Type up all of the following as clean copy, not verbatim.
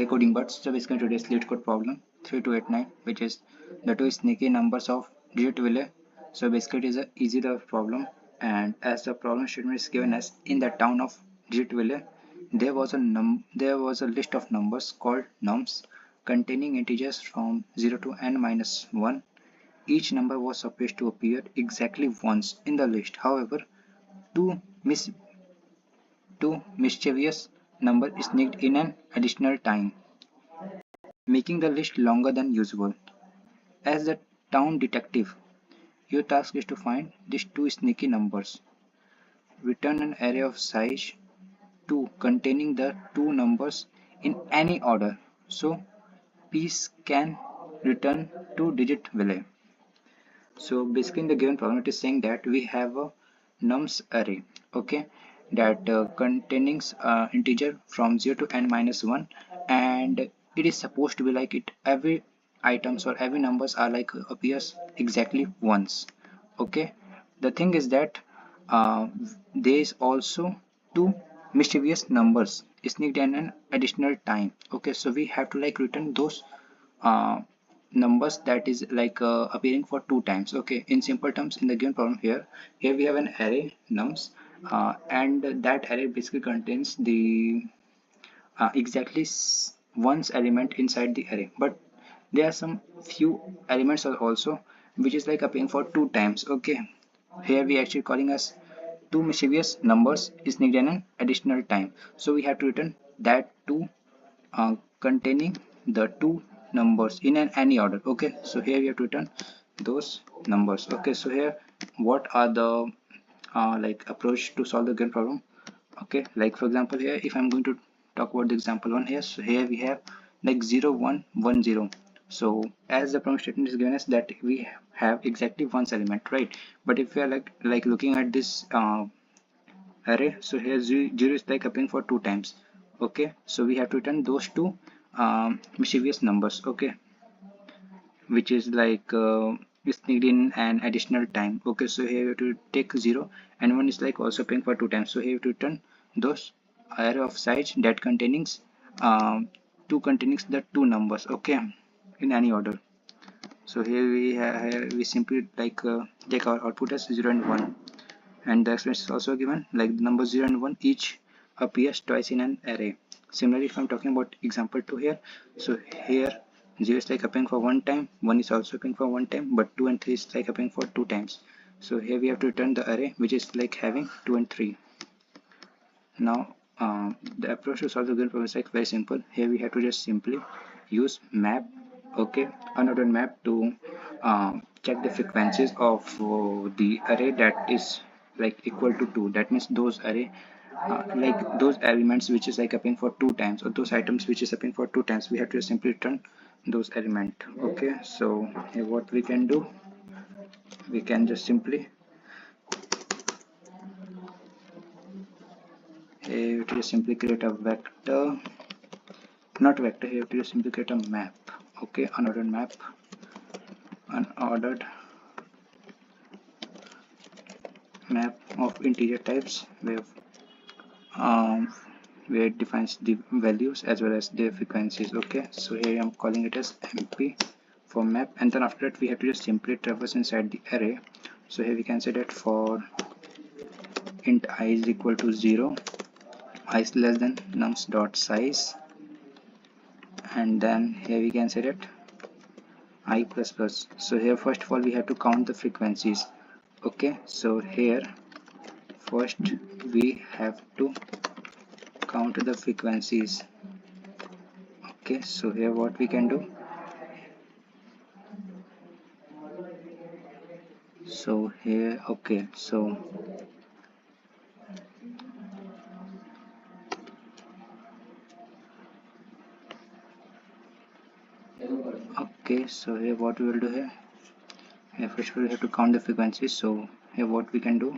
Hey coding buds, so basically today's Leetcode problem 3289, which is the two sneaky numbers of Digitville. So basically it is an easy problem, and as the problem statement is given as in the town of Digitville, there was a list of numbers called nums containing integers from 0 to n minus 1. Each number was supposed to appear exactly once in the list. However, two mis two mischievous numbers sneaked in an additional time, making the list longer than usual. As the town detective, your task is to find these two sneaky numbers. Return an array of size 2 containing the two numbers in any order. So, piece can return two-digit value. So basically in the given problem it is saying that we have a nums array, okay, that containing integer from 0 to n minus 1, and it is supposed to be like it every items or every numbers are like appears exactly once. Okay, the thing is that uh, there is also two mischievous numbers sneaked in an additional time. Okay, so we have to like return those uh, numbers that is like appearing for two times. Okay, in simple terms, in the given problem here we have an array nums, and that array basically contains the exactly one's element inside the array, but there are some few elements are also which is like appearing for two times. Okay, here we actually calling us two mischievous numbers is needed an additional time, so we have to return that two containing the two numbers in any order. Okay, so here we have to return those numbers. Okay, so here what are the like approach to solve the given problem. Okay, like for example here if I'm going to talk about the example one here, so here we have like 0 1 1 0. So as the problem statement is given us that we have exactly one element, right? But if we are like looking at this array, so here 0 is like appearing for two times. Okay, so we have to return those two mischievous numbers. Okay, which is like sneaked in an additional time. Okay, so here we have to take 0 and 1 is like also paying for two times, so here we have to return those array of size that containing two containing the two numbers, okay, in any order. So here we simply like take our output as 0 and 1, and the expression is also given like the numbers 0 and 1 each appears twice in an array. Similarly, if I'm talking about example 2 here, so here 0 is like appearing for one time, 1 is also appearing for one time, but 2 and 3 is like appearing for two times. So here we have to return the array which is like having 2 and 3. Now the approach to solve the given problem is like very simple. Here we have to just simply use map, okay, unordered map to check the frequencies of the array that is like equal to 2. That means those array like those elements which is like appearing for two times, or those items which is appearing for two times, we have to simply return those element. Okay, so here what we can do, we can just simply here we just simply create a vector, not vector, here to just simply create a map. Okay, unordered map of integer types um, where it defines the values as well as their frequencies. Okay, so here I'm calling it as mp for map, and then after that we have to just simply traverse inside the array. So here we can say that for int I is equal to 0, I is less than nums dot size, and then here we can say that I plus plus. So here first of all we have to count the frequencies. Okay, so here first we have to count the frequencies. Okay, so here what we can do, so here okay, so here what we will do here first of all we have to count the frequencies. So here what we can do,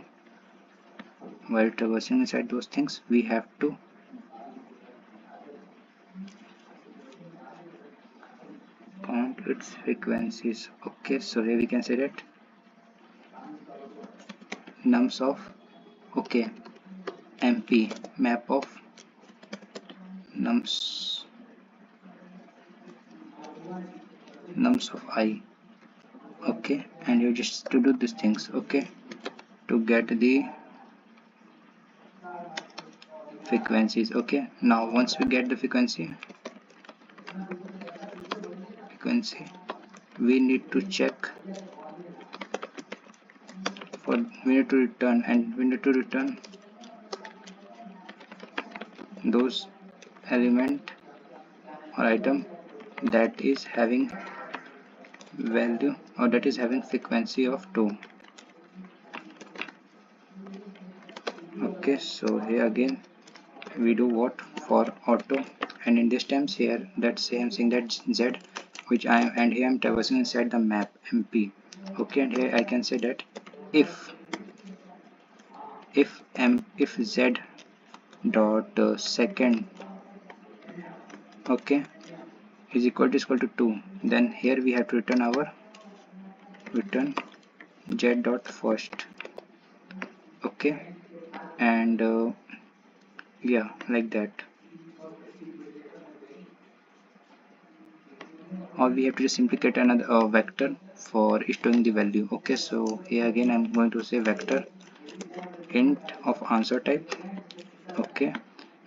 while traversing inside those things, we have to count its frequencies. Okay, so here we can say that nums of, okay, mp map of nums nums of I. Okay, and you just to do these things. Okay, to get the frequencies. Okay, now once we get the frequency, we need to check for, we need to return, and we need to return those element or item that is having value, or that is having frequency of 2. Okay, so here again we do what for auto, and in this times here that same thing, that z which I am, and here I am traversing inside the map mp. Okay, and here I can say that if if z dot second, okay, is equal to 2, then here we have to return our z dot first. Okay, and yeah, like that, or we have to just simply get another vector for storing the value. Okay, so here again I'm going to say vector int of answer type. Okay,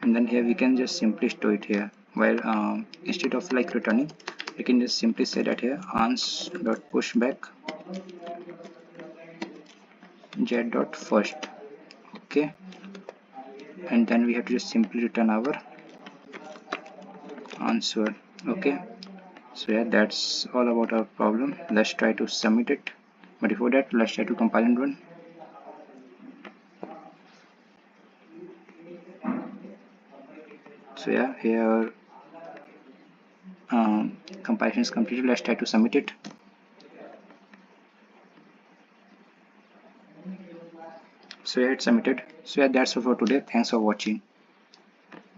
and then here we can just simply store it here, while instead of like returning, we can just simply say that here ans dot pushback z dot first. Okay, and then we have to just simply return our answer. Okay, so yeah, that's all about our problem. Let's try to submit it, but before that let's try to compile and run. So yeah, here compilation is completed. Let's try to submit it. So yeah, it's submitted. So yeah, that's all for today. Thanks for watching.